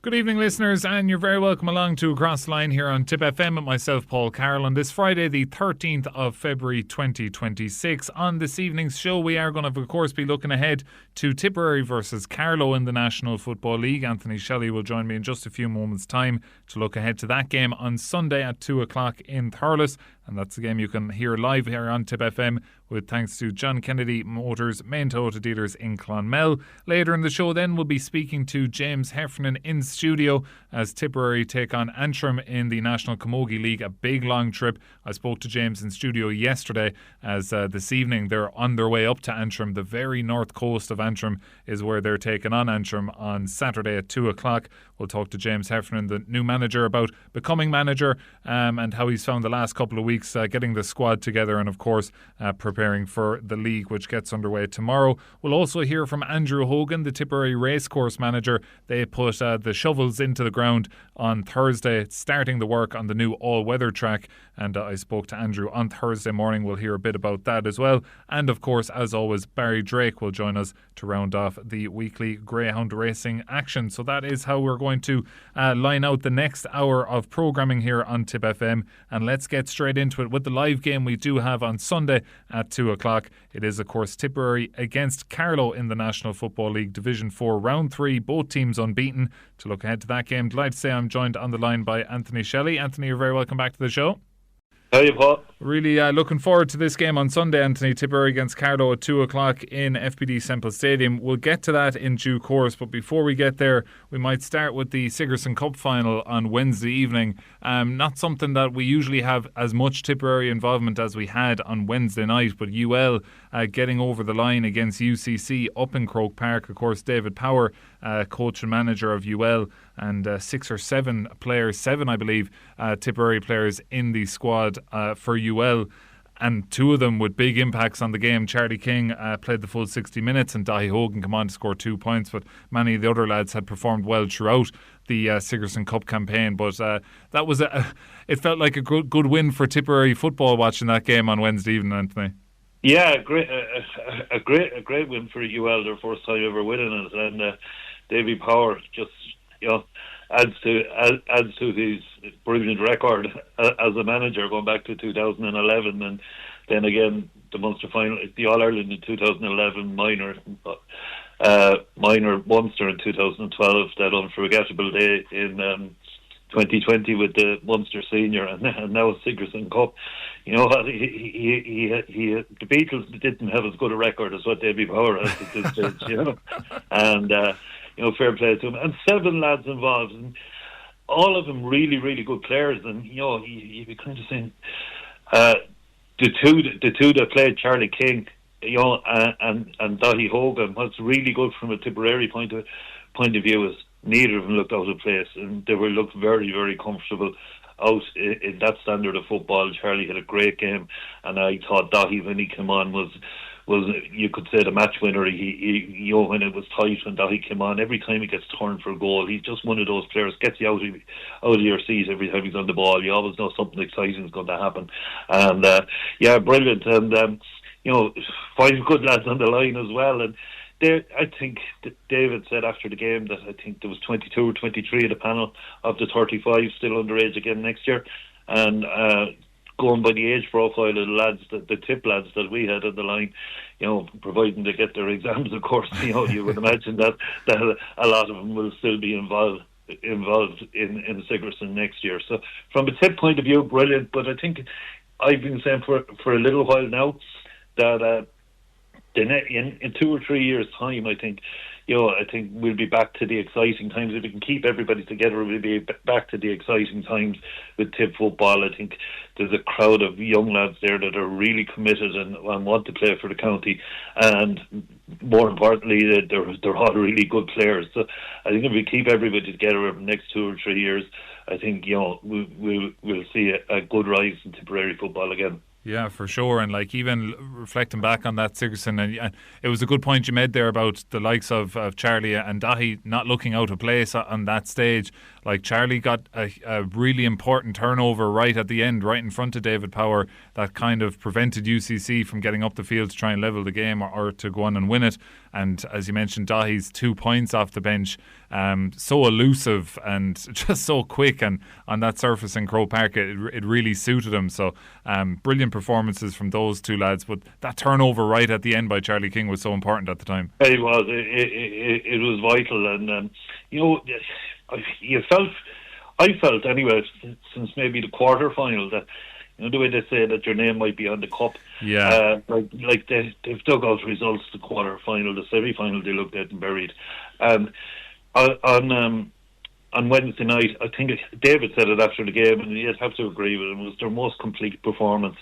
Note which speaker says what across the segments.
Speaker 1: Good evening, listeners, and you're very welcome along to Across the Line here on Tipp FM with myself, Paul Carroll, on this Friday, the 13th of February 2026. On this evening's show, we are going to, of course, be looking ahead to Tipperary versus Carlow in the National Football League. Anthony Shelly will join me in just a few moments' time to look ahead to that game on Sunday at 2 o'clock in Thurles. And that's the game you can hear live here on Tipp FM with thanks to John Kennedy Motors, main Toyota dealers in Clonmel. Later in the show then we'll be speaking to James Heffernan in studio as Tipperary take on Antrim in the National Camogie League, a big long trip. I spoke to James in studio yesterday as this evening they're on their way up to Antrim. The very north coast of Antrim is where they're taking on Antrim on Saturday at 2 o'clock. We'll talk to James Heffernan, the new manager, about becoming manager and how he's found the last couple of weeks getting the squad together and of course preparing for the league, which gets underway tomorrow. We'll also hear from Andrew Hogan, the Tipperary racecourse manager. They put the shovels into the ground on Thursday, starting the work on the new all-weather track, and I spoke to Andrew on Thursday morning. We'll hear a bit about that as well. And of course, as always, Barry Drake will join us to round off the weekly greyhound racing action. So that is how we're going to line out the next hour of programming here on Tipp FM, and let's get straight into it with the live game we do have on Sunday at 2 o'clock. It is, of course, Tipperary against Carlow in the National Football League Division 4 Round 3, both teams unbeaten. To look ahead to that game, delighted to say I'm joined on the line by Anthony Shelly. Anthony, you're very welcome back to the show.
Speaker 2: How are you, Paul?
Speaker 1: Really looking forward to this game on Sunday, Anthony. Tipperary against Carlow at 2 o'clock in FPD Semple Stadium. We'll get to that in due course, but before we get there, we might start with the Sigerson Cup final on Wednesday evening. Not something that we usually have as much Tipperary involvement as we had on Wednesday night, but UL getting over the line against UCC up in Croke Park. Of course, David Power, coach and manager of UL, and 6 or 7 players, 7 I believe, Tipperary players in the squad for UL, and 2 of them with big impacts on the game. Charlie King played the full 60 minutes and Andrew Hogan came on to score 2 points, but many of the other lads had performed well throughout the Sigerson Cup campaign. But that was it felt like a good win for Tipperary football watching that game on Wednesday evening, Anthony.
Speaker 2: Yeah, a great win for UL, their first time ever winning it, and Davy Power just adds to his brilliant record as a manager going back to 2011, and then again the Munster final, the All Ireland in 2011, minor Munster in 2012, that unforgettable day in 2020 with the Munster Senior, and now Sigerson Cup. You know what? The Beatles didn't have as good a record as what Davy Power has at this stage, you know, and fair play to him. And 7 lads involved, and all of them really, really good players. And you'd be kind of saying the two that played, Charlie King, and Andrew Hogan. What's really good from a Tipperary point of view is neither of them looked out of place, and they looked very, very comfortable out in that standard of football. Charlie had a great game, and I thought Dahi, when he came on, was you could say the match winner. He when it was tight, when Dahi came on, every time he gets turned for a goal, he's just one of those players, gets you out of your seat every time he's on the ball. You always know something exciting is going to happen, and brilliant. And 5 good lads on the line as well. And I think David said after the game that I think there was 22 or 23 of the panel of the 35 still underage again next year, and going by the age profile of the lads, the Tipp lads that we had on the line, providing they get their exams, of course, you would imagine that a lot of them will still be involved in Sigerson next year. So from a Tipp point of view, brilliant. But I think I've been saying for a little while now that in 2 or 3 years' time, I think we'll be back to the exciting times. If we can keep everybody together, we'll be back to the exciting times with Tipp football. I think there's a crowd of young lads there that are really committed and want to play for the county, and more importantly, they're all really good players. So I think if we keep everybody together over the next 2 or 3 years, I think we'll see a good rise in Tipperary football again.
Speaker 1: Yeah, for sure. And even reflecting back on that, Sigerson, and it was a good point you made there about the likes of Charlie and Dahi not looking out of place on that stage. Charlie got a really important turnover right at the end, right in front of David Power, that kind of prevented UCC from getting up the field to try and level the game or to go on and win it. And as you mentioned, Dahi's 2 points off the bench, so elusive and just so quick, and on that surface in Croke Park it really suited him. So brilliant performances from those two lads, but that turnover right at the end by Charlie King was so important at the time.
Speaker 2: It was. It was vital, and I felt anyway since maybe the quarter final that, the way they say that your name might be on the cup.
Speaker 1: Yeah.
Speaker 2: Like they've dug out results, the quarter final, the semi final they looked at and buried. And on Wednesday night, I think David said it after the game, and you'd have to agree with him, it was their most complete performance.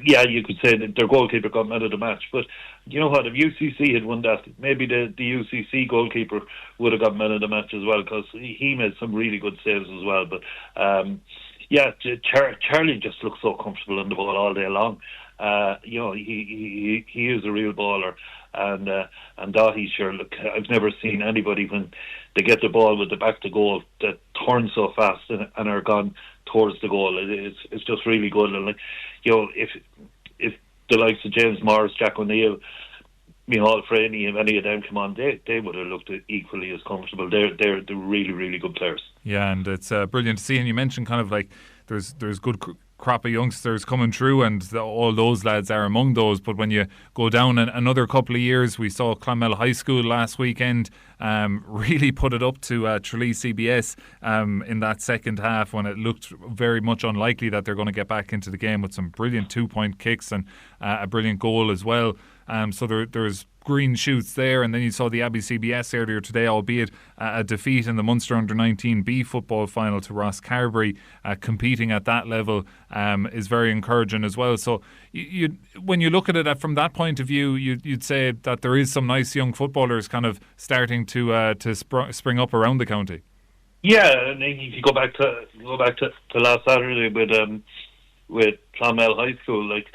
Speaker 2: You could say that their goalkeeper got man of the match, but you know what, if UCC had won that, maybe the UCC goalkeeper would have got man of the match as well, because he made some really good saves as well. But Charlie just looks so comfortable on the ball all day long. He is a real baller, and Dahi, sure, look, I've never seen anybody when they get the ball with the back to goal that turn so fast and are gone towards the goal. It's just really good. And if the likes of James Morris, Jack O'Neill, Micheál Freeney, if any of them come on, they would have looked equally as comfortable. They're really, really good players.
Speaker 1: Yeah, and it's brilliant to see. And you mentioned kind of like there's good crop of youngsters coming through, and all those lads are among those. But when you go down another couple of years, we saw Clonmel High School last weekend really put it up to Tralee CBS in that second half, when it looked very much unlikely that they're going to get back into the game, with some brilliant 2-point kicks and a brilliant goal as well. So there's green shoots there. And then you saw the Abbey CBS earlier today, albeit a defeat in the Munster Under-19 B football final to Ross Carberry. Competing at that level is very encouraging as well. So when you look at it from that point of view, you'd say that there is some nice young footballers kind of starting to spring up around the county. Yeah,
Speaker 2: and if you go back to last Saturday with Clonmel High School, like,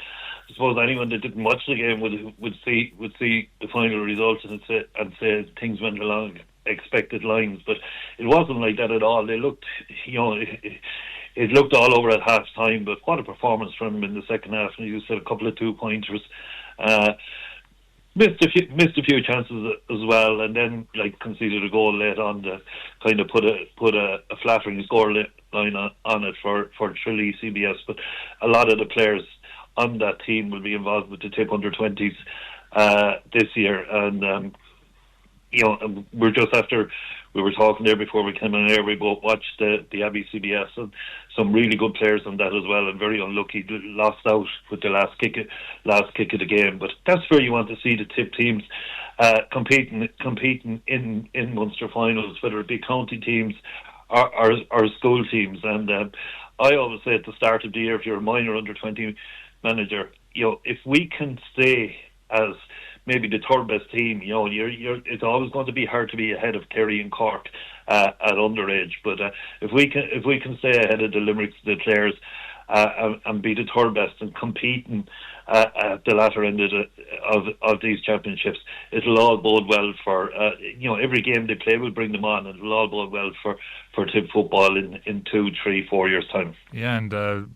Speaker 2: I suppose anyone that didn't watch the game would see the final results and say things went along expected lines, but it wasn't like that at all. They looked, it looked all over at half time, but what a performance from them in the second half. And you said a couple of 2-pointers, missed a few chances as well, and then conceded a goal late on to kind of put a flattering score line on it for Tralee CBS. But a lot of the players on that team will be involved with the Tipp under-20s this year, and we're just after, we were talking there before we came on air, we both watched the Abbey CBS, and some really good players on that as well, and very unlucky, lost out with the last kick of the game. But that's where you want to see the Tipp teams competing in Munster finals, whether it be county teams or school teams. And I always say at the start of the year, if you're a minor under-20 manager, if we can stay as maybe the third best team, it's always going to be hard to be ahead of Kerry and Cork at underage. But if we can stay ahead of the Limericks, the Clares, and be the third best and competing at the latter end of these championships, it'll all bode well for every game they play will bring them on, and it'll all bode well for Tipp football in 2, 3, 4 years time.
Speaker 1: Yeah, and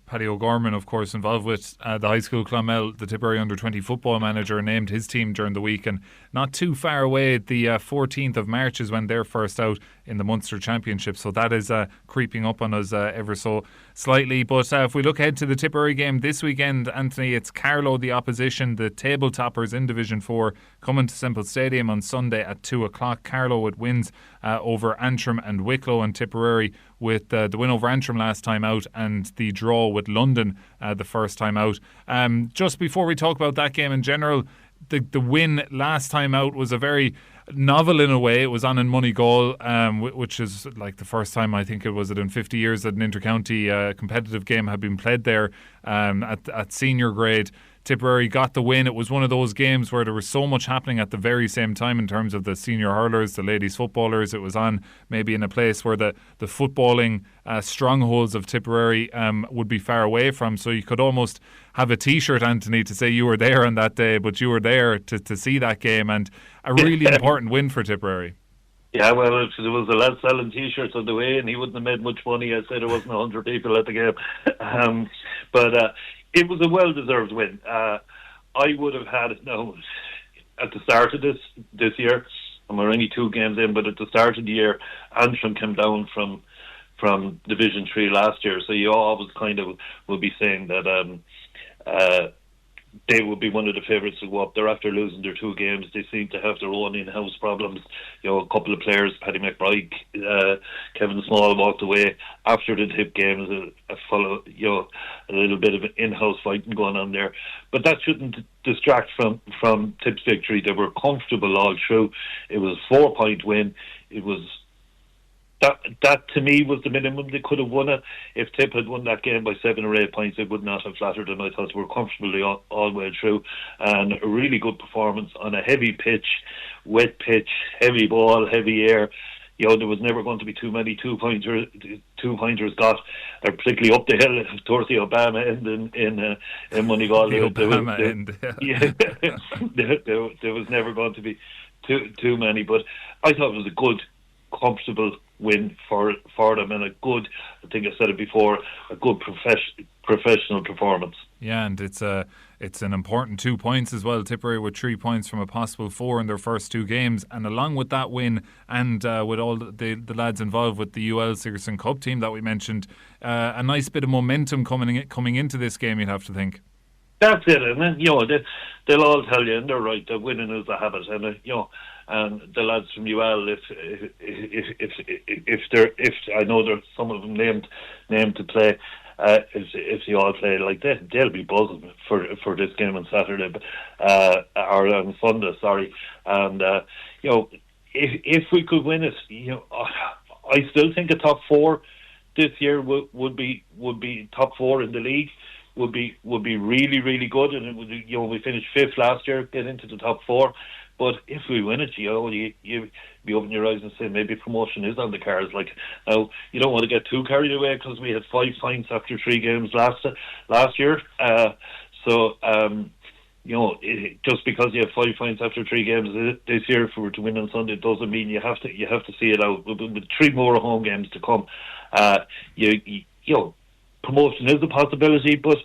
Speaker 1: Paddy O'Gorman, of course, involved with the high school Clonmel, the Tipperary under-20 football manager, named his team during the week, and not too far away, the 14th of March is when they're first out in the Munster Championship, so that is creeping up on us ever so slightly. But if we look ahead to the Tipperary game this weekend, Anthony, it's Carlow, the opposition, the table toppers in Division 4, coming to Semple Stadium on Sunday at 2 o'clock. Carlow with wins over Antrim and Wicklow, and Tipperary with the win over Antrim last time out and the draw with London the first time out. Just before we talk about that game in general, the win last time out was a very novel in a way. It was on in Moneygall, which is like the first time, I think it was in 50 years that an inter-county competitive game had been played there at senior grade. Tipperary got the win. It was one of those games where there was so much happening at the very same time in terms of the senior hurlers, the ladies footballers. It was on maybe in a place where the footballing strongholds of Tipperary would be far away from. So you could almost have a T-shirt, Anthony, to say you were there on that day, but you were there to see that game, and a really important win for Tipperary.
Speaker 2: Yeah, well, there was a lad selling T-shirts on the way, and he wouldn't have made much money. I said there wasn't 100 people at the game. But it was a well-deserved win. I would have had, at the start of this year, and we're only 2 games in, but at the start of the year, Antrim came down from Division 3 last year, so you always kind of will be saying that they would be one of the favourites to go up. They're after losing their 2 games. They seem to have their own in-house problems. A couple of players, Paddy McBride, Kevin Small walked away after the Tipp games. A little bit of in-house fighting going on there. But that shouldn't distract from Tipp's victory. They were comfortable all through. It was a 4-point win. It was That to me was the minimum they could have won it. If Tipp had won that game by 7 or 8 points, it would not have flattered them. I thought they were comfortably all the way through, and a really good performance on a heavy pitch, wet pitch, heavy ball, heavy air. There was never going to be too many two-pointers got, particularly up the hill towards the Obama end in Moneygall.
Speaker 1: The Obama end.
Speaker 2: Yeah, there was never going to be too many. But I thought it was a good, comfortable win for them, and a good, I think I said it before, a good professional performance.
Speaker 1: Yeah, and it's an important 2 points as well. Tipperary with 3 points from a possible 4 in their first 2 games, and along with that win, and with all the lads involved with the UL Sigerson Cup team that we mentioned, a nice bit of momentum coming into this game, you'd have to think.
Speaker 2: That's it, and then, they'll all tell you, and they're right, that winning is a habit, and and the lads from UL, if I know there's some of them named to play, if they all play like that, they'll be buzzing for this game on Saturday, or on Sunday, sorry. And if we could win it, I still think a top 4 this year would be top 4 in the league. Would be really, really good, and it would, we finished 5th last year, get into the top 4. But if we win it, you be opening your eyes and say maybe promotion is on the cards. Like, now, you don't want to get too carried away because we had 5 points after 3 games last year. Just because you have 5 points after 3 games this year, if we were to win on Sunday, it doesn't mean you have to see it out. With 3 more home games to come, promotion is a possibility, but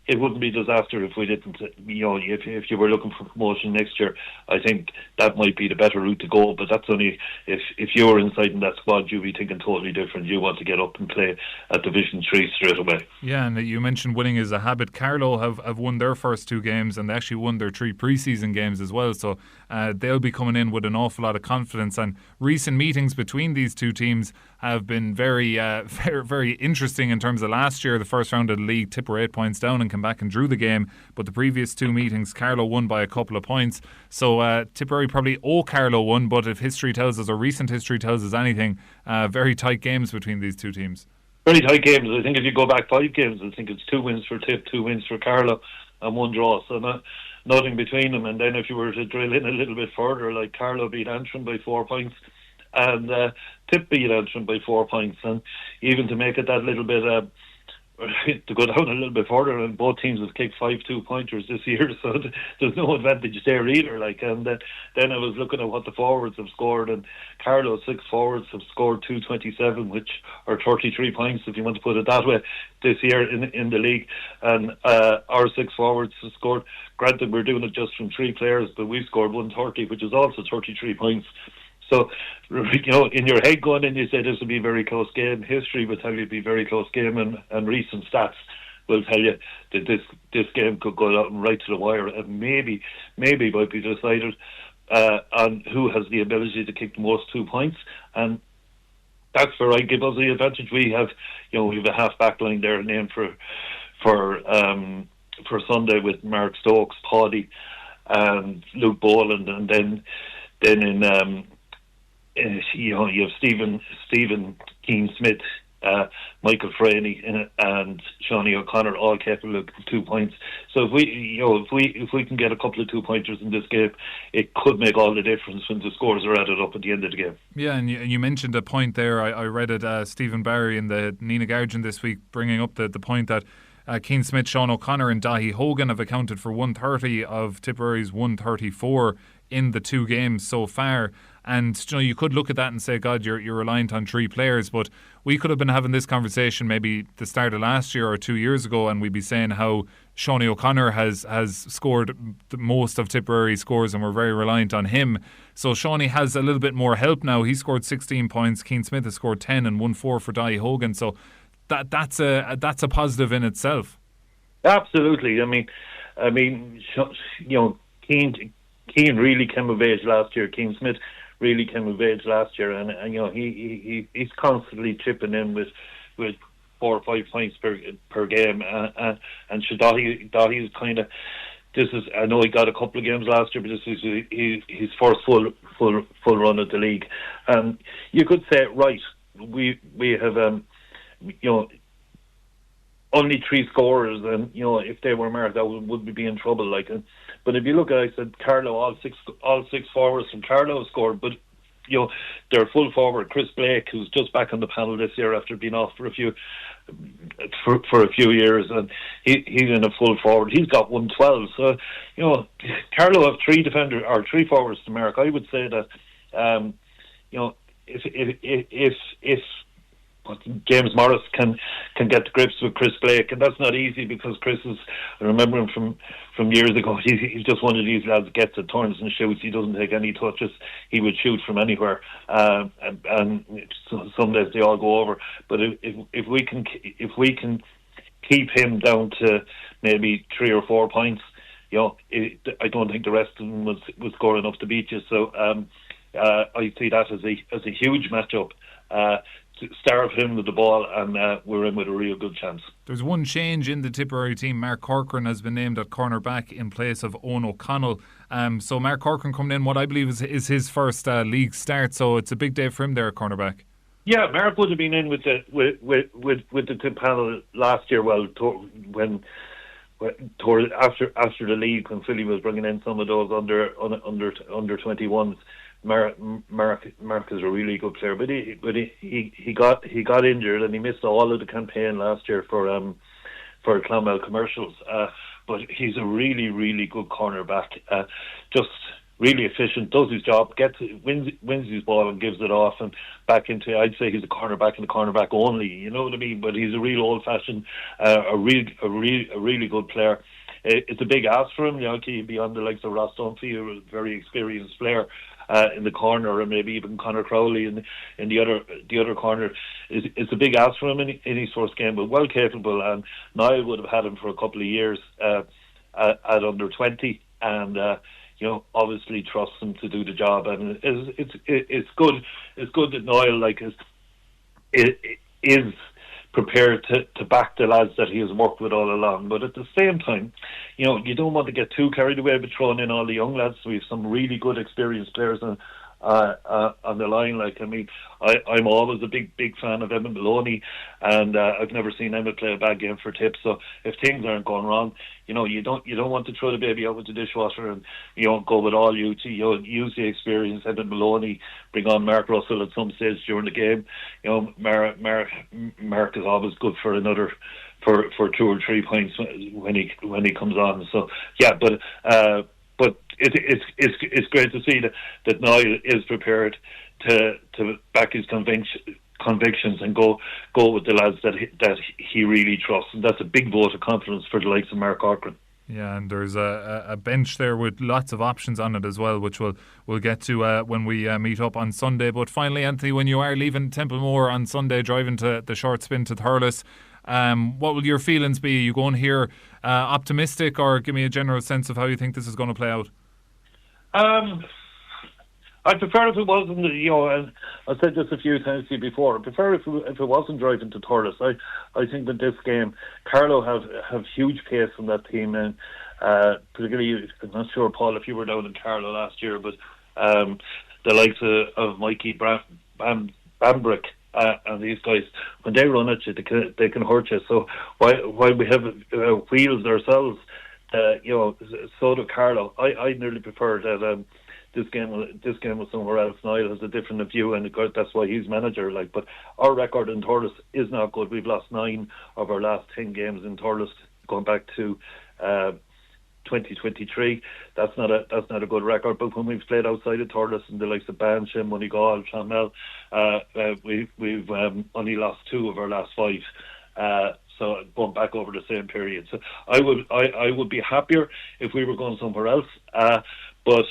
Speaker 2: it wouldn't be a disaster if we didn't. If you were looking for promotion next year, I think that might be the better route to go. But that's only if you were inside in that squad, you'd be thinking totally different. You want to get up and play at Division 3 straight away.
Speaker 1: Yeah, and you mentioned winning is a habit. Carlow have won their first 2 games, and they actually won their 3 pre-season games as well. So they'll be coming in with an awful lot of confidence. And recent meetings between these 2 teams have been very, very interesting in terms of last year. The first round of the league, Tipp were 8 points down and came back and drew the game. But the previous 2 meetings, Carlow won by a couple of points. So Tipperary probably owe Carlow one, but if history tells us, or recent history tells us anything, very tight games between these 2 teams.
Speaker 2: Very tight games. I think if you go back 5 games, I think it's 2 wins for Tipp, 2 wins for Carlow, and 1 draw. So nothing between them. And then if you were to drill in a little bit further, like Carlow beat Antrim by 4 points, and Tipp beat Antrim by 4 points, and even to make it that little bit to go down a little bit further, and both teams have kicked 5 2-pointers this year, so there's no advantage there either. And then I was looking at what the forwards have scored, and Carlow's 6 forwards have scored 227, which are 33 points, if you want to put it that way, this year in the league. And our 6 forwards have scored. Granted, we're doing it just from 3 players, but we've scored 130, which is also 33 points. So, in your head going in, you say this will be a very close game. History will tell you it'll be a very close game, and recent stats will tell you that this game could go out right to the wire, and maybe might be decided on who has the ability to kick the most 2 points, and that's where I give us the advantage. We have a half back line there named for Sunday with Mark Stokes, Paddy, and Luke Boland, and then in you have Stephen Keane-Smith, Michael Fraley, and Shawnee O'Connor, all capable of 2 points. So if we can get a couple of 2-pointers in this game, it could make all the difference when the scores are added up at the end of the game. Yeah,
Speaker 1: and you mentioned a point there. I read it, Stephen Barry in the Nina Guardian this week, bringing up the point that Keane-Smith, Sean O'Connor and Dahi Hogan have accounted for 130 of Tipperary's 134 in the 2 games so far. And you could look at that and say, God, you're reliant on 3 players, but we could have been having this conversation maybe the start of last year or 2 years ago, and we'd be saying how Shawnee O'Connor has scored the most of Tipperary scores, and we're very reliant on him. So Shawnee has a little bit more help now. He scored 16 points. Keane Smith has scored 10 and 1-4 for Andrew Hogan. So that's a positive in itself.
Speaker 2: Absolutely. I mean, Keane really came of age last year. Keane Smith really came of age last year, and he's constantly chipping in with 4 or 5 points per game. And Dahi's kind of, this is, I know he got a couple of games last year, but this is his first full run at the league. And you could say, right, we have only 3 scorers, and if they were marked, that would be in trouble. But if you look at it, I said Carlow, all six forwards from Carlow scored, but their full forward Chris Blake, who's just back on the panel this year after being off for a few years, and he's in a full forward. He's got 112. So Carlow have 3 forwards to mark. I would say that if James Morris can get to grips with Chris Blake, and that's not easy because Chris is, I remember him from years ago, he's just one of these lads that gets it, turns and shoots. He doesn't take any touches. He would shoot from anywhere, and some days they all go over. But if we can keep him down to maybe 3 or 4 points, I don't think the rest of them will score enough to beat you. So I see that as a huge matchup. Starve him with the ball, and we're in with a real good chance.
Speaker 1: There's one change in the Tipperary team. Mark Corcoran has been named at cornerback in place of Owen O'Connell. So Mark Corcoran coming in, what I believe is his first league start. So it's a big day for him there at cornerback.
Speaker 2: Yeah, Mark would have been in with the Tip panel last year. Well, after the league, when Philly was bringing in some of those under 21s. Mark is a really good player, but he got injured and he missed all of the campaign last year for Clonmel Commercials. But he's a really, really good cornerback. Just really efficient, does his job, wins his ball and gives it off and back into. I'd say he's a cornerback and a cornerback only. You know what I mean? But he's a real old-fashioned, a really good player. It's a big ask for him. He'd be on the likes of Ross Dunphy, who's a very experienced player. In the corner, or maybe even Conor Crowley in the other corner. It's a big ask for him in his first game, but well capable. And Niall would have had him for a couple of years at under 20, and obviously trusts him to do the job. And it's good. It's good that Niall is prepared to back the lads that he has worked with all along. But at the same time, you don't want to get too carried away with throwing in all the young lads. We have some really good experienced players on the line. I'm always a big fan of Emmett Maloney, and I've never seen Emmett play a bad game for Tipp. So if things aren't going wrong, you don't want to throw the baby out with the dishwasher and go with all you use the experience. Emmett Maloney, bring on Mark Russell at some stage during the game. Mark is always good for another for 2 or 3 points when he comes on. So yeah, but it's great to see that Niall is prepared to back his convictions and go with the lads that he really trusts, and that's a big vote of confidence for the likes of Mark Corcoran.
Speaker 1: Yeah, and there's a bench there with lots of options on it as well, which we'll get to when we meet up on Sunday. But finally, Anthony, when you are leaving Templemore on Sunday, driving to the short spin to Thurles, what will your feelings be? Are you going here optimistic, or give me a general sense of how you think this is going to play out? I'd prefer if it wasn't, and I've said this a few times to you before, I'd prefer if it wasn't driving to Thurles. I think that this game, Carlow have huge pace from that team, and particularly, I'm not sure, Paul, if you were down in Carlow last year, but the likes of Mikey Bambrick and these guys, when they run at you, they can hurt you. So while we have wheels ourselves, so do Carlow. I nearly prefer that this game was somewhere else. Niall has a different view, and that's why he's manager. But our record in Thurles is not good. We've lost 9 of our last 10 games in Thurles, going back to 2023. That's not a good record. But when we've played outside of Thurles, and the likes of Bansham, Moneygall, Clonmel, we've only lost 2 of our last 5.
Speaker 2: So going back over the same period. So I would be happier if we were going somewhere else. But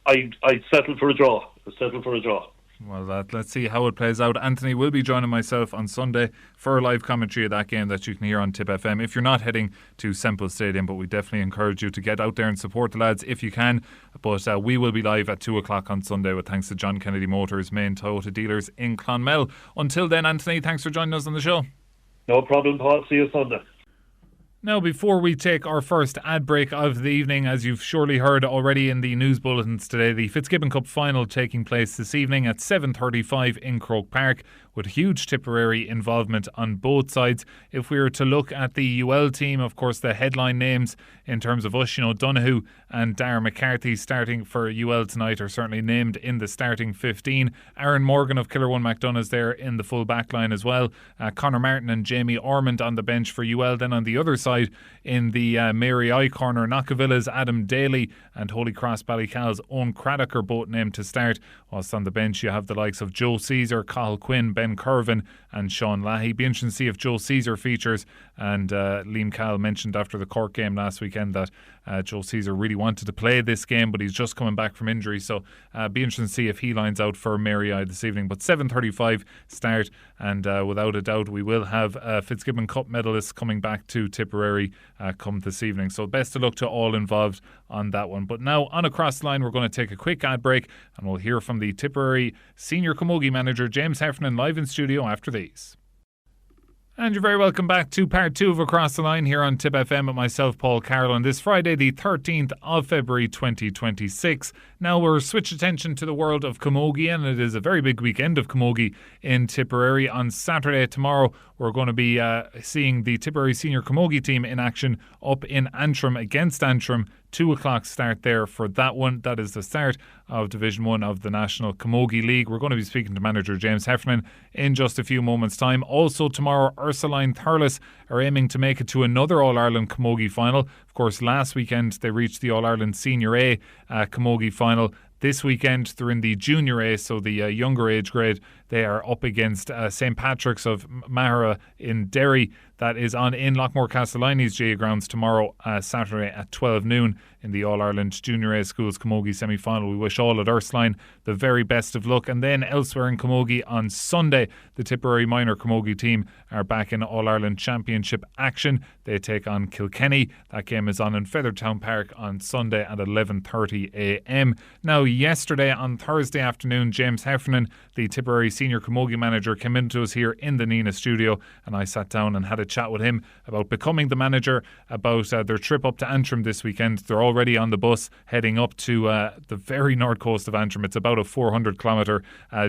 Speaker 2: I'd settle for a draw.
Speaker 1: Well, let's see how it plays out. Anthony will be joining myself on Sunday for a live commentary of that game that you can hear on Tipp FM if you're not heading to Semple Stadium, but we definitely encourage you to get out there and support the lads if you can. But we will be live at 2 o'clock on Sunday with thanks to John Kennedy Motors, main Toyota dealers in Clonmel. Until then, Anthony, thanks for joining us on the show.
Speaker 2: No problem, Paul. See you Sunday.
Speaker 1: Now, before we take our first ad break of the evening, as you've surely heard already in the news bulletins today, the Fitzgibbon Cup final taking place this evening at 7:35 in Croke Park, with huge Tipperary involvement on both sides. If we were to look at the UL team, of course, the headline names in terms of us, Donoghue and Darragh McCarthy starting for UL tonight are certainly named in the starting 15. Aaron Morgan of Killer One McDonough's there in the full back line as well. Conor Martin and Jamie Ormond on the bench for UL. Then on the other side, in the Mary I corner, Knockavilla's Adam Daly and Holy Cross Ballycal's Owen Craddock are both named to start. Whilst on the bench you have the likes of Joe Caesar, Cathal Quinn, Ben Curvin and Sean Lahey. Be interesting to see if Joe Caesar features. And Liam Cowell mentioned after the Cork game last weekend that Joe Caesar really wanted to play this game, but he's just coming back from injury. So be interesting to see if he lines out for Mary I this evening. But 7:35 start, and without a doubt we will have Fitzgibbon Cup medalists coming back to Tipperary come this evening. So best of luck to all involved on that one. But now on across the line, we're going to take a quick ad break and we'll hear from the Tipperary senior camogie manager James Heffernan live in studio after these. And you're very welcome back to part 2 of Across the Line here on Tipp FM with myself, Paul Carroll, on this Friday, the 13th of February 2026. Now we're switch attention to the world of camogie, and it is a very big weekend of camogie in Tipperary. On Saturday tomorrow, we're going to be seeing the Tipperary senior camogie team in action up in Antrim against Antrim. 2 o'clock start there for that one. That is the start of Division 1 of the National Camogie League. We're going to be speaking to manager James Heffernan in just a few moments' time. Also tomorrow, Ursuline Thurles are aiming to make it to another All-Ireland Camogie final. Of course, last weekend they reached the All-Ireland Senior A Camogie final. This weekend they're in the Junior A, so the younger age grade. They are up against St Patrick's of Mahara in Derry. That is on in Lockmore Castellini's GA grounds tomorrow, Saturday at 12 noon in the All-Ireland Junior A Schools Camogie semi-final. We wish all at Ursuline the very best of luck. And then elsewhere in camogie on Sunday, the Tipperary minor camogie team are back in All-Ireland Championship action. They take on Kilkenny. That game is on in Feathertown Park on Sunday at 11:30 a.m. Now, yesterday on Thursday afternoon, James Heffernan, the Tipperary senior camogie manager, came into us here in the Nina studio, and I sat down and had a chat with him about becoming the manager, about their trip up to Antrim this weekend. They're already on the bus heading up to the very north coast of Antrim. It's about a 400-kilometre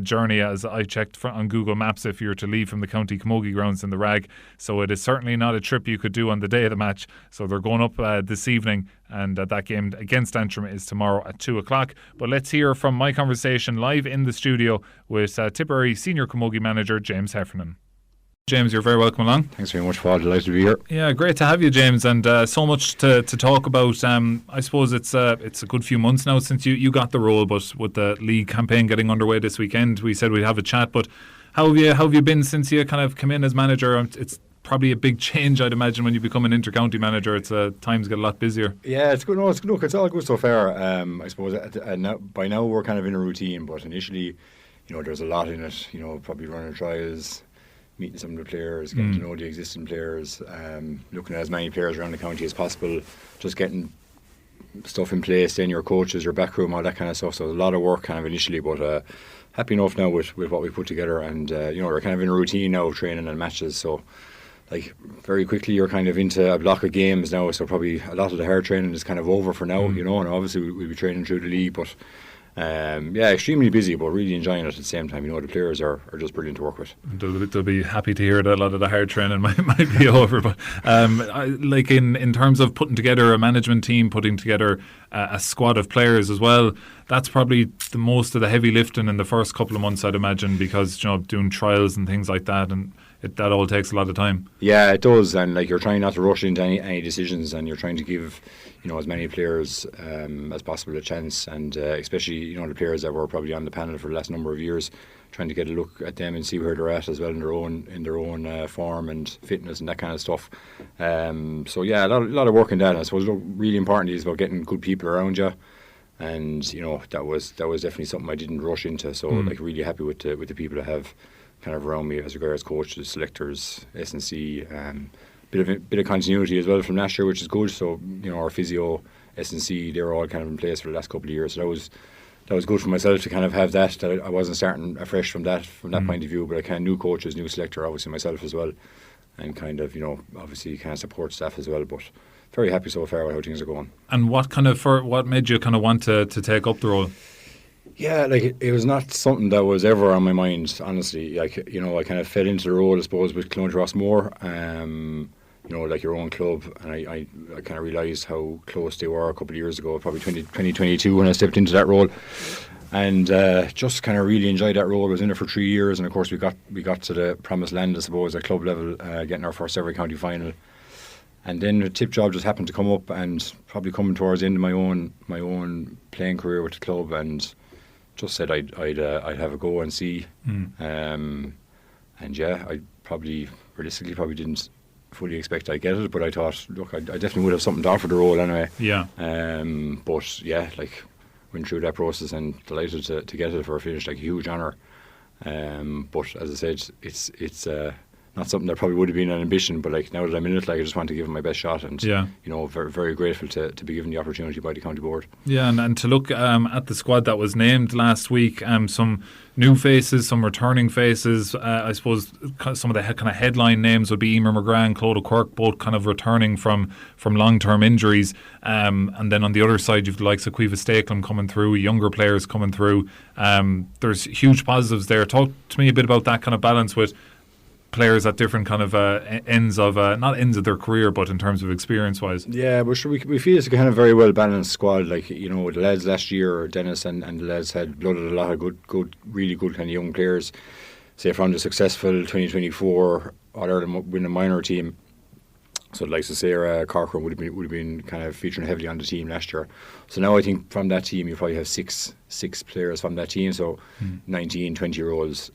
Speaker 1: journey, as I checked on Google Maps, if you were to leave from the county camogie grounds in the Rag. So it is certainly not a trip you could do on the day of the match. So they're going up this evening, and that game against Antrim is tomorrow at 2 o'clock. But let's hear from my conversation live in the studio with Tipperary senior camogie manager James Heffernan. James, you're very welcome along.
Speaker 3: Thanks very much, Paul. Delighted to be here.
Speaker 1: Yeah, great to have you, James, and so much to talk about. I suppose it's a good few months now since you got the role, but with the league campaign getting underway this weekend, we said we'd have a chat. But how have you been since you kind of come in as manager? It's probably a big change, I'd imagine, when you become an inter-county manager. It's times get a lot busier.
Speaker 3: Yeah, it's good. No, it's all good so far. I suppose by now we're kind of in a routine, but initially, there's a lot in it. Probably running trials, meeting some of the players, getting to know the existing players, looking at as many players around the county as possible, just getting stuff in place, then your coaches, your backroom, all that kind of stuff. So a lot of work kind of initially, but happy enough now with what we put together, and we're kind of in a routine now, training and matches. So very quickly you're kind of into a block of games now, so probably a lot of the hard training is kind of over for now, and obviously we'll be training through the league, but extremely busy, but really enjoying it at the same time. The players are just brilliant to work with.
Speaker 1: They'll be happy to hear that a lot of the hard training might be over. But in terms of putting together a management team, putting together a squad of players as well, that's probably the most of the heavy lifting in the first couple of months, I'd imagine, because doing trials and things like that, and that all takes a lot of time.
Speaker 3: Yeah, it does, and you're trying not to rush into any decisions, and you're trying to give as many players as possible a chance, and especially the players that were probably on the panel for the last number of years, trying to get a look at them and see where they're at as well in their own form and fitness and that kind of stuff. So yeah, a lot of work in that. And I suppose really important is about getting good people around you. And that was definitely something I didn't rush into. So like really happy with the people I have kind of around me as regards coaches, selectors, S&C. Bit of continuity as well from last year, which is good. So our physio, S&C, they were all kind of in place for the last couple of years. So that was good for myself to kind of have that I wasn't starting afresh from that point of view. But I kind of new coaches, new selector, obviously myself as well, and kind of obviously kind of support staff as well. But very happy so far with how things are going.
Speaker 1: And what made you kind of want to take up the role?
Speaker 3: Yeah, like it was not something that was ever on my mind, honestly. Like I kind of fell into the role, I suppose, with Clontarf Rossmore, like your own club, and I kind of realised how close they were a couple of years ago, probably 2022 when I stepped into that role, and just kind of really enjoyed that role. I was in it for 3 years, and of course we got to the promised land, I suppose, at club level, getting our first ever county final. And then the Tipp job just happened to come up, and probably coming towards the end of my own playing career with the club, and just said I'd have a go and see. And yeah, I realistically probably didn't fully expect I'd get it, but I thought, look, I definitely would have something to offer the role anyway.
Speaker 1: Yeah.
Speaker 3: But yeah, like went through that process and delighted to get it for a finish, like a huge honour. But as I said, it's not something that probably would have been an ambition, but like now that I'm in it, like I just want to give it my best shot, and very, very grateful to be given the opportunity by the county board. Yeah,
Speaker 1: and to look at the squad that was named last week, some new faces, some returning faces. I suppose some of the kind of headline names would be Emer McGrath and Claude O'Quirk, both kind of returning from long-term injuries. And then on the other side, you've the likes of Cueva Stakelum coming through, younger players coming through. There's huge positives there. Talk to me a bit about that kind of balance with players at different kind of ends of not ends of their career, but in terms of experience wise.
Speaker 3: Yeah, but sure, we feel it's a kind of very well balanced squad. Like the lads last year, Dennis and the lads had blooded a lot of good, really good kind of young players. Say from the successful 2024 All-Ireland winning minor team. So like Sarah Corcoran would have been kind of featuring heavily on the team last year. So now I think from that team you probably have six players from that team. So 19, 20-year-olds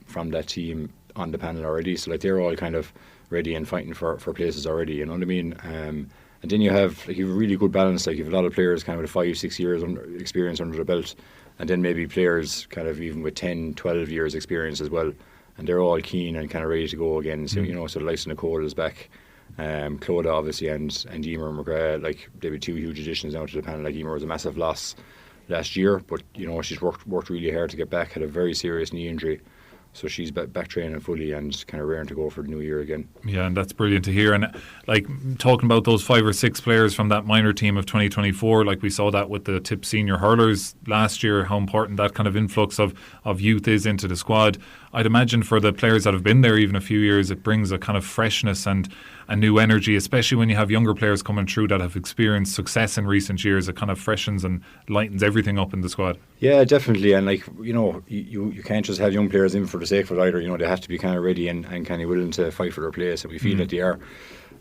Speaker 3: from that team on the panel already, so like they're all kind of ready and fighting for places already, you know what I mean? And then you have a really good balance. Like you have a lot of players kind of with 5-6 years experience under the belt, and then maybe players kind of even with 10-12 years experience as well, and they're all keen and kind of ready to go again. So so the likes of Nicole is back, Clodagh obviously, and Emer McGrath, like they were two huge additions now to the panel. Like Emer was a massive loss last year, but she's worked really hard to get back, had a very serious knee injury. So she's back training fully and kind of raring to go for the new year again. Yeah,
Speaker 1: and that's brilliant to hear. And like talking about those 5 or 6 players from that minor team of 2024, like we saw that with the Tipp senior hurlers last year, how important that kind of influx of youth is into the squad. I'd imagine for the players that have been there even a few years, it brings a kind of freshness and a new energy, especially when you have younger players coming through that have experienced success in recent years. It kind of freshens and lightens everything up in the squad.
Speaker 3: Yeah, definitely. And like you can't just have young players in for the sake of it either. They have to be kind of ready and kind of willing to fight for their place. And we feel that they are.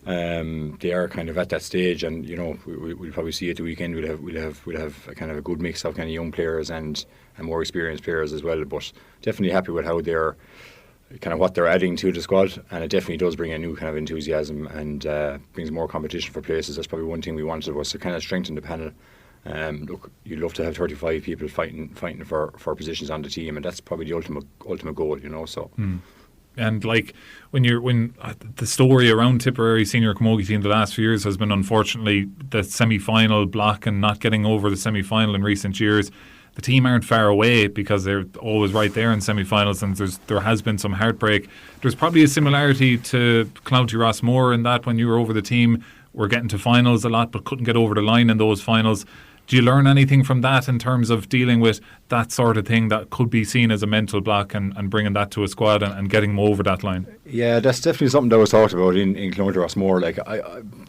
Speaker 3: They are kind of at that stage, and we'll probably see at the weekend. We'll have a kind of a good mix of kind of young players and more experienced players as well. But definitely happy with how they're kind of what they're adding to the squad, and it definitely does bring a new kind of enthusiasm and brings more competition for places. That's probably one thing we wanted, was to kind of strengthen the panel. Look, you'd love to have 35 people fighting for positions on the team, and that's probably the ultimate goal. So.
Speaker 1: And like when the story around Tipperary senior camogie team the last few years has been, unfortunately, the semi-final block and not getting over the semi-final in recent years. The team aren't far away because they're always right there in semi-finals, and there has been some heartbreak. There's probably a similarity to County Rossmore in that when you were over the team, we're getting to finals a lot but couldn't get over the line in those finals. Do you learn anything from that in terms of dealing with that sort of thing that could be seen as a mental block and bringing that to a squad and getting them over that line?
Speaker 3: Yeah, that's definitely something that was talked about in County Rossmore. Like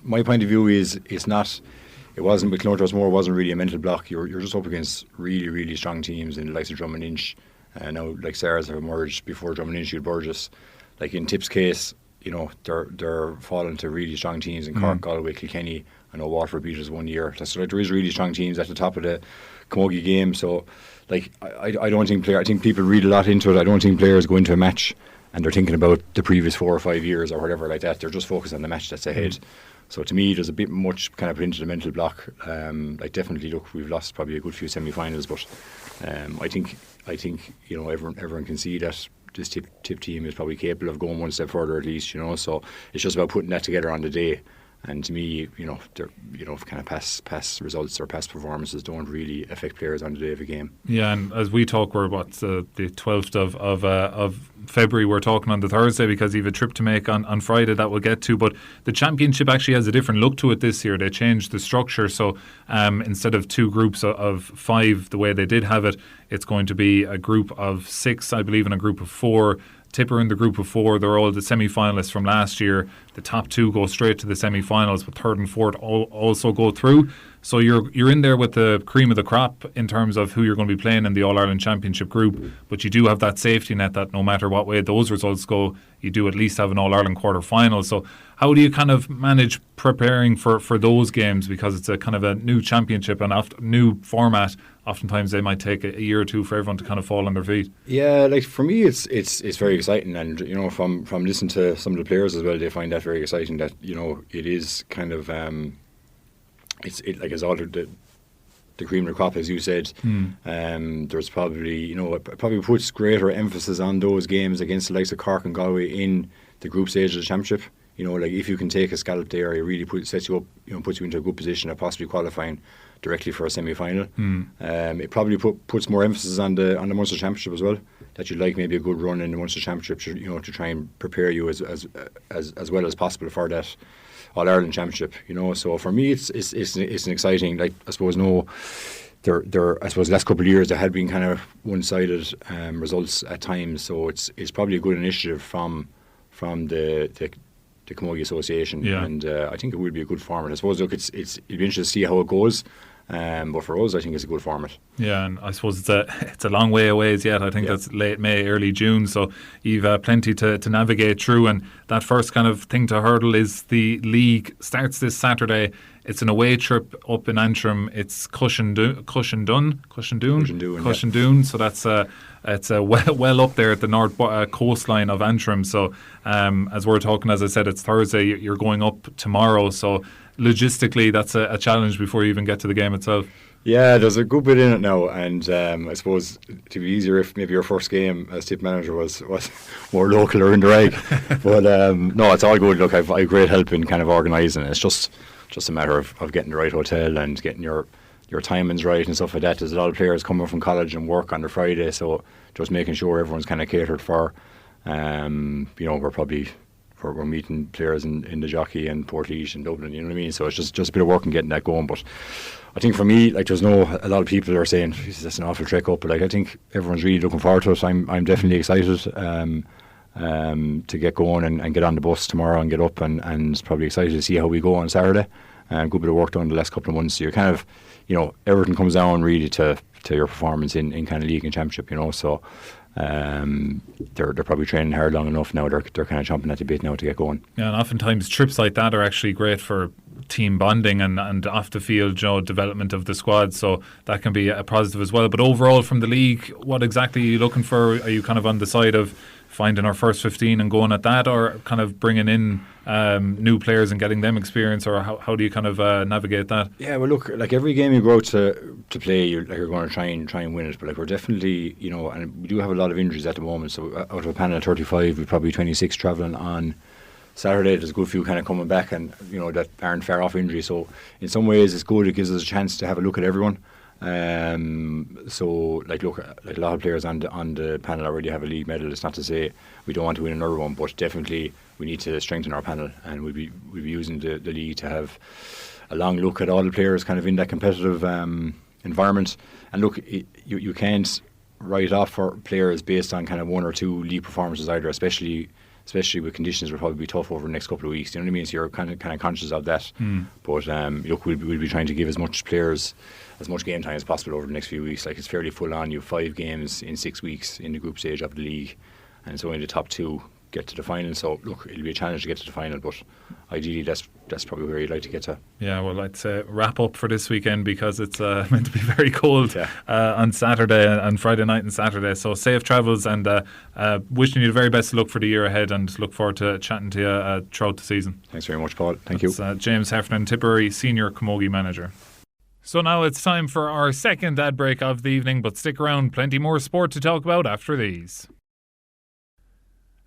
Speaker 3: my point of view is it wasn't with County Rossmore, wasn't really a mental block. You're just up against really, really strong teams in the likes of Drummond Inch. Now, like Sarah's have emerged before Drummond Inch, Burgess. Like in Tipp's case, they're falling to really strong teams in Cork, Galway, Kilkenny. I know Waterford beat us 1 year. So there is really strong teams at the top of the camogie game. So like I don't think I think people read a lot into it. I don't think players go into a match and they're thinking about the previous 4 or 5 years or whatever like that. They're just focused on the match that's ahead. So to me, there's a bit much kind of put into the mental block. Like definitely, look, we've lost probably a good few semi-finals, but I think everyone can see that this tip team is probably capable of going one step further at least. So it's just about putting that together on the day. And to me, kind of past results or past performances don't really affect players on the day of a game.
Speaker 1: Yeah, and as we talk, we're the 12th of February. We're talking on the Thursday because you have a trip to make on Friday that we'll get to. But the championship actually has a different look to it this year. They changed the structure, so instead of 2 groups of 5, the way they did have it, it's going to be a group of 6, I believe, and a group of 4. Tip are in the group of 4. They're all the semi-finalists from last year. The top 2 go straight to the semi-finals, but 3rd and 4th also go through. So you're in there with the cream of the crop in terms of who you're going to be playing in the All-Ireland Championship group. But you do have that safety net that no matter what way those results go, you do at least have an All-Ireland quarter-final. So how do you kind of manage preparing for those games? Because it's a kind of a new championship and new format. Oftentimes they might take a year or 2 for everyone to kind of fall on their feet.
Speaker 3: Yeah, like for me, it's very exciting, and from listening to some of the players as well, they find that very exciting. That it is kind of it's altered the cream of the crop, as you said. There's probably it probably puts greater emphasis on those games against the likes of Cork and Galway in the group stage of the championship. Like if you can take a scallop there, it really sets you up, puts you into a good position of possibly qualifying directly for a semi-final. It probably puts more emphasis on the Munster Championship as well. That you'd like maybe a good run in the Munster Championship, to try and prepare you as well as possible for that All-Ireland Championship. So for me, it's an exciting. Like I suppose I suppose the last couple of years there had been kind of one-sided results at times. So it's probably a good initiative from the Camogie Association, and I think it will be a good format. I suppose it'll be interesting to see how it goes, but for us I think it's a good format. Yeah,
Speaker 1: and I suppose it's a long way away yet. I think that's late May, early June, so you've plenty to navigate through, and that first kind of thing to hurdle is the league starts this Saturday. It's an away trip up in Antrim. It's Cushendune. So that's it's well up there at the north coastline of Antrim. So as we're talking, as I said, it's Thursday. You're going up tomorrow. So logistically, that's a challenge before you even get to the game itself.
Speaker 3: Yeah, there's a good bit in it now, and I suppose it'd be easier if maybe your first game as tip manager was more local or in the reg. But no, it's all good. Look, I've great help in kind of organising it. It's just a matter of getting the right hotel and getting your timings right and stuff like that. There's a lot of players coming from college and work on the Friday, so just making sure everyone's kind of catered for. We're meeting players in the Jockey and Portlaoise and Dublin, you know what I mean? So it's just a bit of work and getting that going. But I think for me, like, there's a lot of people that are saying that's an awful trek up, but like I think everyone's really looking forward to it. I'm definitely excited to get going and get on the bus tomorrow and get up and probably excited to see how we go on Saturday. Good bit of work done the last couple of months. So you're kind of, everything comes down really to your performance in kind of league and championship, So they're probably training hard long enough now. They're kind of chomping at the bit now to get going.
Speaker 1: Yeah, and oftentimes trips like that are actually great for team bonding and off the field, development of the squad. So that can be a positive as well. But overall, from the league, what exactly are you looking for? Are you kind of on the side of finding our first 15 and going at that, or kind of bringing in new players and getting them experience, or how do you kind of navigate that?
Speaker 3: Yeah, well, look, like every game you go out to play, you're going to try and win it. But like we're definitely, and we do have a lot of injuries at the moment. So out of a panel of 35, we're probably 26 travelling on Saturday. There's a good few kind of coming back, and that aren't far off injury. So in some ways, it's good. It gives us a chance to have a look at everyone. So like look, like a lot of players on the panel already have a league medal. It's not to say we don't want to win another one, but definitely we need to strengthen our panel, and we'll be using the league to have a long look at all the players kind of in that competitive environment. And look, you can't write off for players based on kind of one or two league performances either, especially with conditions will probably be tough over the next couple of weeks. You know what I mean? So you're kind of conscious of that. But look, we'll be trying to give as much players as much game time as possible over the next few weeks. Like, it's fairly full on. You have 5 games in 6 weeks in the group stage of the league, and it's only the top 2 get to the final. So look, it'll be a challenge to get to the final, but ideally that's probably where you'd like to get to.
Speaker 1: Yeah, well, I'd say wrap up for this weekend because it's meant to be very cold on Saturday and Friday night and Saturday. So safe travels, and wishing you the very best of luck for the year ahead, and look forward to chatting to you throughout the season.
Speaker 3: Thanks very much, Paul. Thank you.
Speaker 1: James Heffernan, Tpperary Senior Camogie Manager. So now it's time for our second ad break of the evening, but stick around, plenty more sport to talk about after these.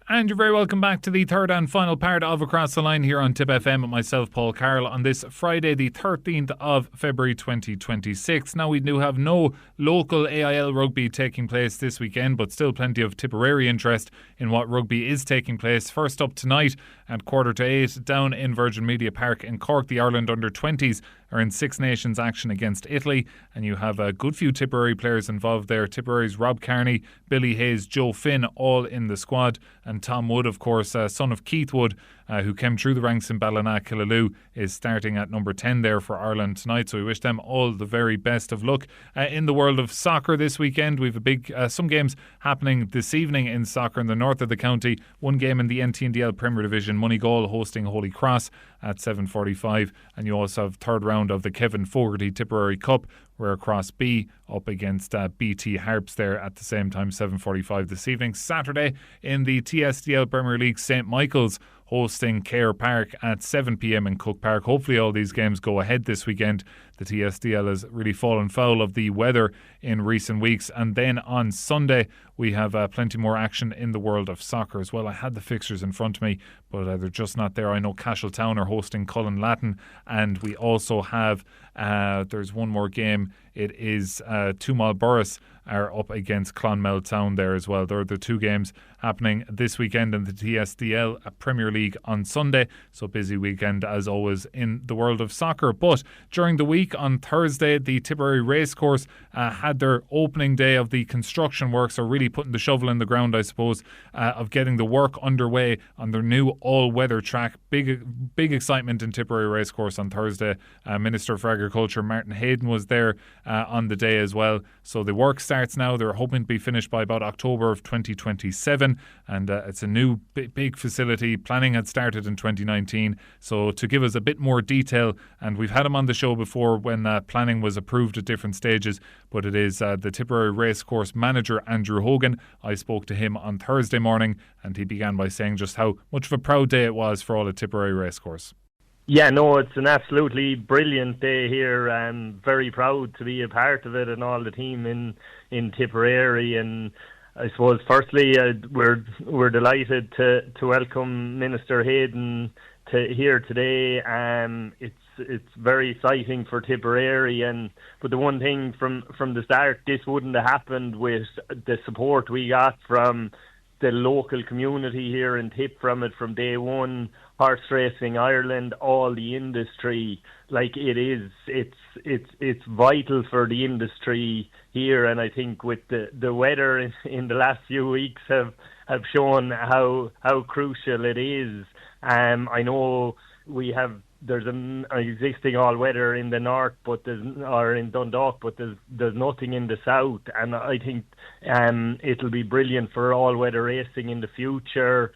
Speaker 1: And you're very welcome back to the third and final part of Across the Line here on Tipp FM with myself, Paul Carroll, on this Friday, the 13th of February 2026. Now, we do have no local AIL rugby taking place this weekend, but still plenty of Tipperary interest in what rugby is taking place. First up tonight at 7:45 down in Virgin Media Park in Cork, the Ireland under-20s are in Six Nations action against Italy, and you have a good few Tipperary players involved there. Tipperary's Rob Carney, Billy Hayes, Joe Finn, all in the squad, and Tom Wood, of course, son of Keith Wood, who came through the ranks in Ballina, Killaloe, is starting at number 10 there for Ireland tonight. So we wish them all the very best of luck. In the world of soccer this weekend, we have some games happening this evening in soccer in the north of the county. One game in the NTNDL Premier Division, Moneygall hosting Holy Cross at 7:45, and you also have third round of the Kevin Fogarty Tipperary Cup, where Cross B up against BT Harps there at the same time, 7:45 this evening. Saturday in the TSDL Premier League, St Michael's hosting Cahir Park at 7 p.m. in Cook Park. Hopefully all these games go ahead this weekend. The TSDL has really fallen foul of the weather in recent weeks. And then on Sunday we have plenty more action in the world of soccer as well. I had the fixtures in front of me, but they're just not there. I know Castletown are hosting Cullen Latin, and we also have there's one more game. It is Tumal Burris are up against Clonmel Town there as well. There are the two games happening this weekend in the TSDL Premier League on Sunday. So busy weekend as always in the world of soccer. But during the week on Thursday, the Tipperary racecourse had their opening day of the construction works, or really putting the shovel in the ground, I suppose, of getting the work underway on their new all-weather track. Big excitement in Tipperary racecourse on Thursday. Minister for Agriculture Martin Hayden was there on the day as well. So the work starts now. They're hoping to be finished by about October of 2027, and it's a new big facility. Planning had started in 2019. So to give us a bit more detail, and we've had him on the show before when planning was approved at different stages, but it is the Tipperary racecourse manager Andrew Hogan. I spoke to him on Thursday morning, and he began by saying just how much of a proud day it was for all at Tipperary racecourse.
Speaker 4: Yeah, no, it's an absolutely brilliant day here. I'm very proud to be a part of it and all the team in Tipperary. And I suppose, firstly, we're delighted to welcome Minister Hayden here today. It's very exciting for Tipperary, but the one thing from the start, this wouldn't have happened with the support we got from the local community here in Tipp from day one. Horse Racing Ireland, all the industry, like it's vital for the industry here. And I think with the weather in the last few weeks have shown how crucial it is. I know there's an existing all-weather in the north, or in Dundalk, but there's nothing in the south, and I think it'll be brilliant for all-weather racing in the future.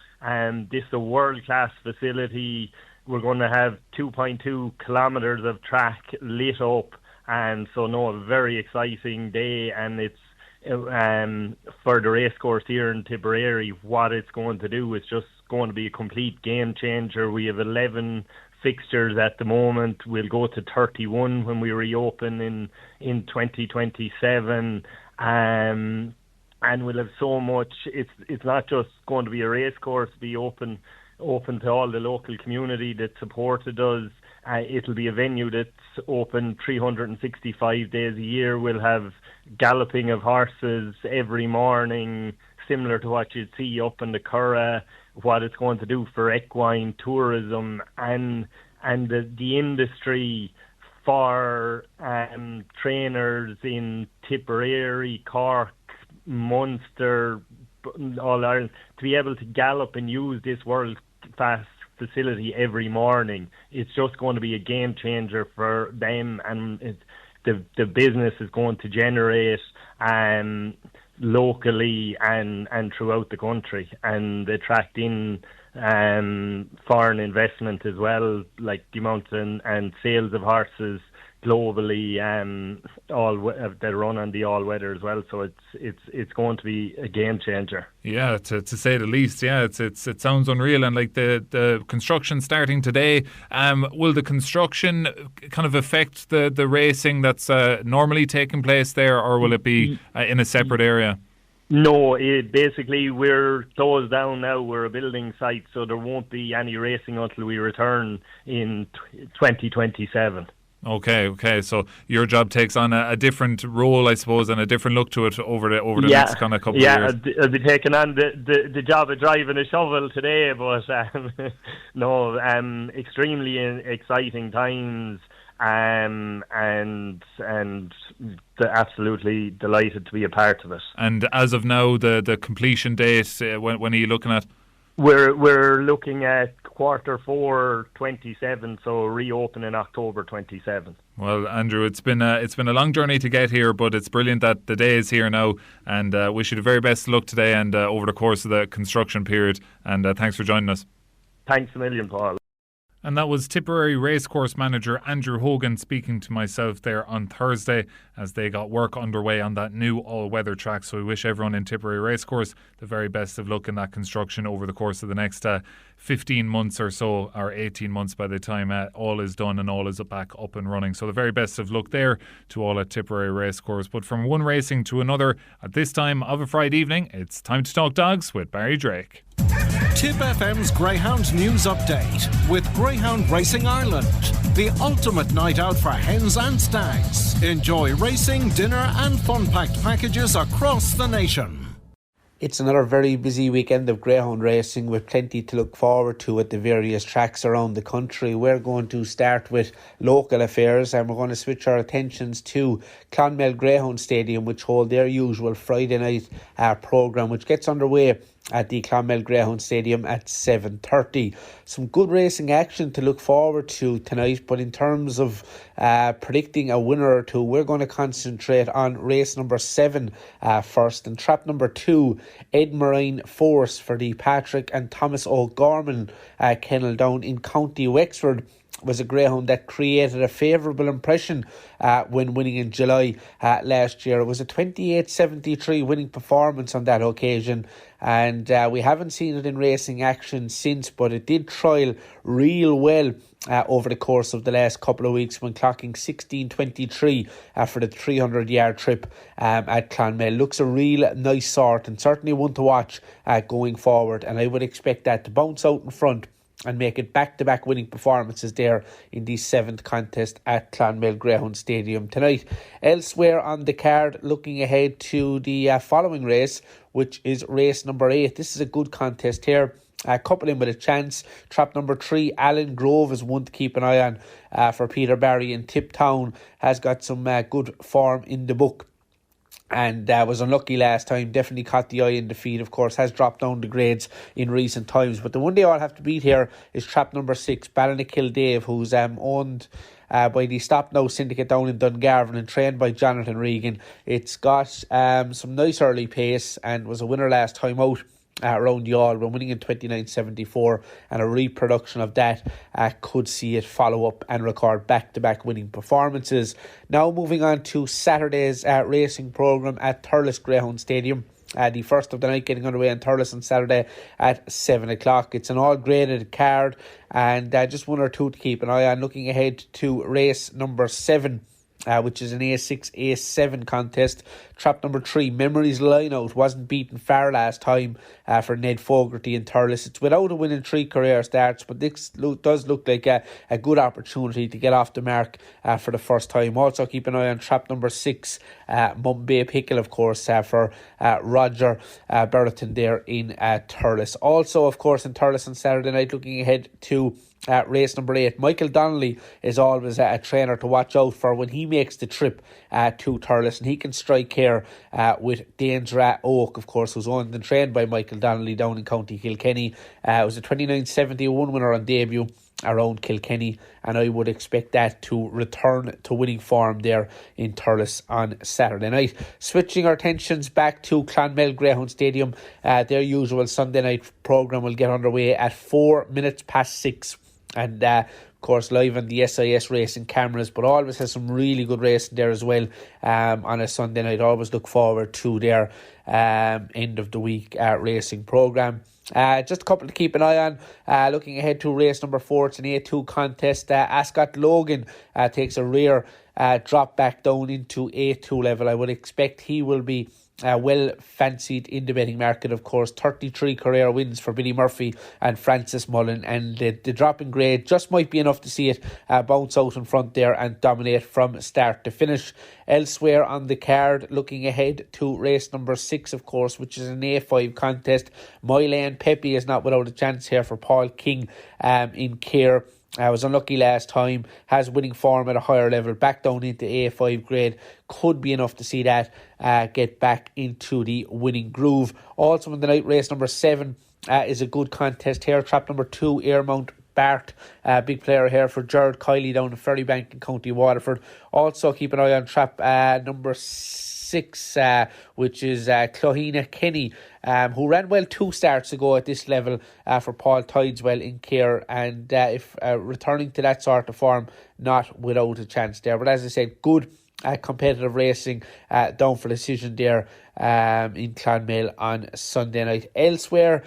Speaker 4: This is a world-class facility. We're going to have 2.2 kilometres of track lit up, and so a very exciting day. And it's for the racecourse here in Tipperary, what it's going to do is just going to be a complete game changer. We have 11 fixtures at the moment. We'll go to 31 when we reopen in 2027, and we'll have so much. It's not just going to be a race course, be open to all the local community that supported us. It'll be a venue that's open 365 days a year. We'll have galloping of horses every morning, similar to what you'd see up in the Curragh. What it's going to do for equine tourism and the industry for trainers in Tipperary, Cork, Munster, all Ireland, to be able to gallop and use this world-class facility every morning. It's just going to be a game changer for them, and the business is going to generate locally and throughout the country, and attract in foreign investment as well, like the amount and sales of horses globally, that run on the all-weather as well. So it's going to be a game changer.
Speaker 1: Yeah, to say the least. Yeah, it sounds unreal. And like the construction starting today, will the construction kind of affect the racing that's normally taking place there, or will it be in a separate area?
Speaker 4: No, basically we're closed down now. We're a building site, so there won't be any racing until we return in 2027.
Speaker 1: Okay. So your job takes on a different role, I suppose, and a different look to it over the next kind of couple of years.
Speaker 4: Yeah, I'll be taking on the job of driving a shovel today, but extremely exciting times, and absolutely delighted to be a part of it.
Speaker 1: And as of now, the completion date, when are you looking at?
Speaker 4: We're looking at Q4 27, so reopen in October 27.
Speaker 1: Well, Andrew, it's been a long journey to get here, but it's brilliant that the day is here now, and wish you the very best of luck today and over the course of the construction period. And thanks for joining us.
Speaker 4: Thanks a million, Paul.
Speaker 1: And that was Tipperary racecourse manager Andrew Hogan speaking to myself there on Thursday as they got work underway on that new all-weather track. So we wish everyone in Tipperary racecourse the very best of luck in that construction over the course of the next 15 months or so, or 18 months by the time all is done and all is back up and running. So the very best of luck there to all at Tipperary racecourse. But from one racing to another, at this time of a Friday evening, it's time to talk dogs with Barry Drake.
Speaker 5: Tipp FM's Greyhound News Update with Greyhound Racing Ireland, the ultimate night out for hens and stags. Enjoy racing, dinner and fun-packed packages across the nation.
Speaker 6: It's another very busy weekend of greyhound racing with plenty to look forward to at the various tracks around the country. We're going to start with local affairs, and we're going to switch our attentions to Clonmel Greyhound Stadium, which hold their usual Friday night programme, which gets underway at the Clonmel Greyhound Stadium at 7:30. Some good racing action to look forward to tonight, but in terms of predicting a winner or two, we're going to concentrate on race number 7 first, and trap number 2, Ed Marine Force for the Patrick and Thomas O'Gorman kennel down in County Wexford, was a greyhound that created a favourable impression when winning in July last year. It was a 28.73 winning performance on that occasion, and we haven't seen it in racing action since, but it did trial real well over the course of the last couple of weeks when clocking 16.23 for the 300-yard trip at Clonmel. Looks a real nice sort and certainly one to watch going forward, and I would expect that to bounce out in front and make it back-to-back winning performances there in the 7th contest at Clonmel Greyhound Stadium tonight. Elsewhere on the card, looking ahead to the following race, which is race number 8. This is a good contest here. Couple in with a chance. Trap number 3, Alan Grove, is one to keep an eye on for Peter Barry in Tipp Town. Has got some good form in the book, and was unlucky last time. Definitely caught the eye in the feed, of course. Has dropped down the grades in recent times, but the one they all have to beat here is trap number 6, Ballynakill Dave, who's owned by the Stop Now Syndicate down in Dungarvan and trained by Jonathan Regan. It's got some nice early pace and was a winner last time out around the all when winning in 29.74, and a reproduction of that could see it follow up and record back-to-back winning performances. Now moving on to Saturday's racing programme at Thurles Greyhound Stadium. The first of the night getting underway in Thurles on Saturday at 7 o'clock. It's an all-graded card, and just one or two to keep an eye on. Looking ahead to race number 7, which is an A6, A7 contest. Trap number 3, Memories Line Out, wasn't beaten far last time for Ned Fogarty in Thurles. It's without a win in 3 career starts, but this does look like a good opportunity to get off the mark for the first time. Also keep an eye on trap number 6, Mumbai Pickle, of course, for Roger Burleton there in Thurles. Also, of course, in Thurles on Saturday night, looking ahead to race number 8, Michael Donnelly is always a trainer to watch out for when he makes the trip to Thurles, and he can strike here with Danger at Oak, of course, who's owned and trained by Michael Michael Donnelly down in County Kilkenny. It was a 29-71 winner on debut around Kilkenny, and I would expect that to return to winning form there in Thurles on Saturday night. Switching our attentions back to Clonmel Greyhound Stadium, their usual Sunday night programme will get underway at 6:04, and of course live on the SIS racing cameras, but always has some really good racing there as well on a Sunday night. Always look forward to their end of the week racing programme. Just a couple to keep an eye on. Looking ahead to race number 4, it's an A2 contest. Ascot Logan takes a rare drop back down into A2 level. I would expect he will be well fancied in the betting market, of course. 33 career wins for Billy Murphy and Francis Mullen, and the drop in grade just might be enough to see it bounce out in front there and dominate from start to finish. Elsewhere on the card, looking ahead to race number 6, of course, which is an A5 contest. My Lane Pepe is not without a chance here for Paul King in Care. Was unlucky last time, has winning form at a higher level, back down into A5 grade. Could be enough to see that get back into the winning groove. Also in the night, race number 7 is a good contest here. Trap number 2, Airmount Bart, big player here for Gerard Kiley down in Ferrybank in County Waterford. Also keep an eye on trap number 6, which is Clohina Kenny, who ran well 2 starts ago at this level for Paul Tideswell in Care, and if returning to that sort of form, not without a chance there. But as I said, good competitive racing down for decision there in Clonmel on Sunday night. Elsewhere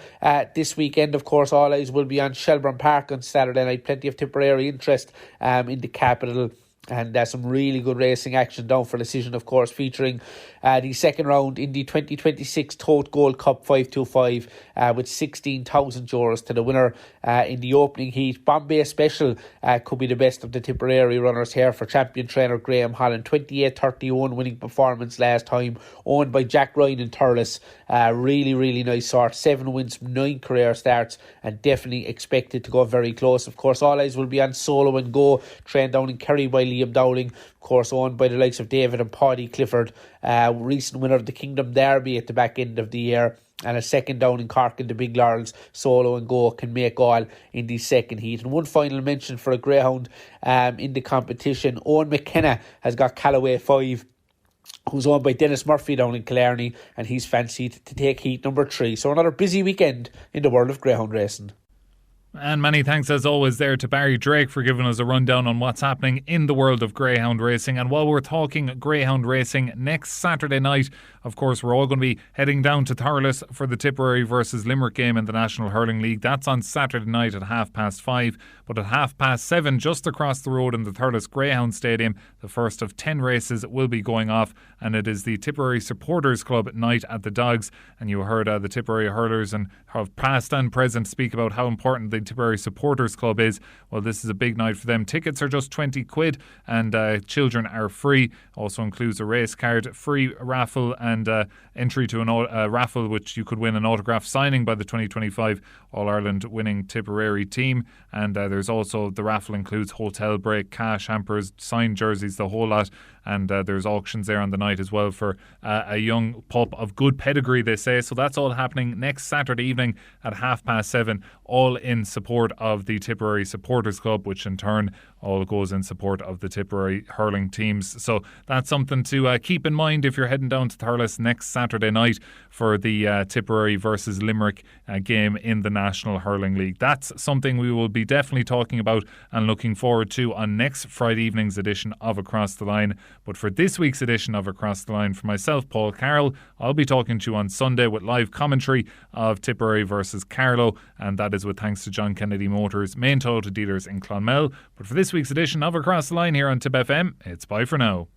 Speaker 6: this weekend, of course, all eyes will be on Shelburne Park on Saturday night. Plenty of Tipperary interest in the capital, and some really good racing action down for decision, of course, featuring the second round in the 2026 Tote Gold Cup 525 with €16,000 to the winner in the opening heat. Bombay Special could be the best of the Tipperary runners here for champion trainer Graham Holland. 28-31 winning performance last time, owned by Jack Ryan in Thurles. Really nice sort. 7 wins from 9 career starts, and definitely expected to go very close. Of course, all eyes will be on Solo and Go, trained down in Kerry by Liam Dowling, of course owned by the likes of David and Paddy Clifford, recent winner of the Kingdom Derby at the back end of the year, and a second down in Cork in the Big Laurels. Solo and Go can make all in the second heat. And one final mention for a greyhound in the competition. Owen McKenna has got Calloway 5, who's owned by Dennis Murphy down in Killarney, and he's fancied to take heat number 3. So another busy weekend in the world of greyhound racing.
Speaker 1: And many thanks as always there to Barry Drake for giving us a rundown on what's happening in the world of greyhound racing. And while we're talking greyhound racing, next Saturday night, of course, we're all going to be heading down to Thurles for the Tipperary versus Limerick game in the National Hurling League. That's on Saturday night at 5:30. But at 7:30, just across the road in the Thurles Greyhound Stadium, the first of 10 races will be going off, and it is the Tipperary Supporters Club night at the Dogs. And you heard the Tipperary hurlers and have past and present speak about how important the Tipperary Supporters Club is. Well, this is a big night for them. Tickets are just £20 and children are free. Also includes a race card, free raffle, and entry to a raffle which you could win an autograph signing by the 2025 All-Ireland winning Tipperary team. And there's also, the raffle includes hotel break, cash, hampers, signed jerseys, the whole lot. And there's auctions there on the night as well for a young pup of good pedigree, they say. So that's all happening next Saturday evening at 7:30, all in support of the Tipperary Supporters Club, which in turn all goes in support of the Tipperary hurling teams. So that's something to keep in mind if you're heading down to Thurles next Saturday night for the Tipperary versus Limerick game in the National Hurling League. That's something we will be definitely talking about and looking forward to on next Friday evening's edition of Across the Line. But for this week's edition of Across the Line, for myself, Paul Carroll, I'll be talking to you on Sunday with live commentary of Tipperary versus Carlow, and that is with thanks to John Kennedy Motors, main Toyota dealers in Clonmel. But for this week's edition of Across the Line here on Tipp FM, it's bye for now.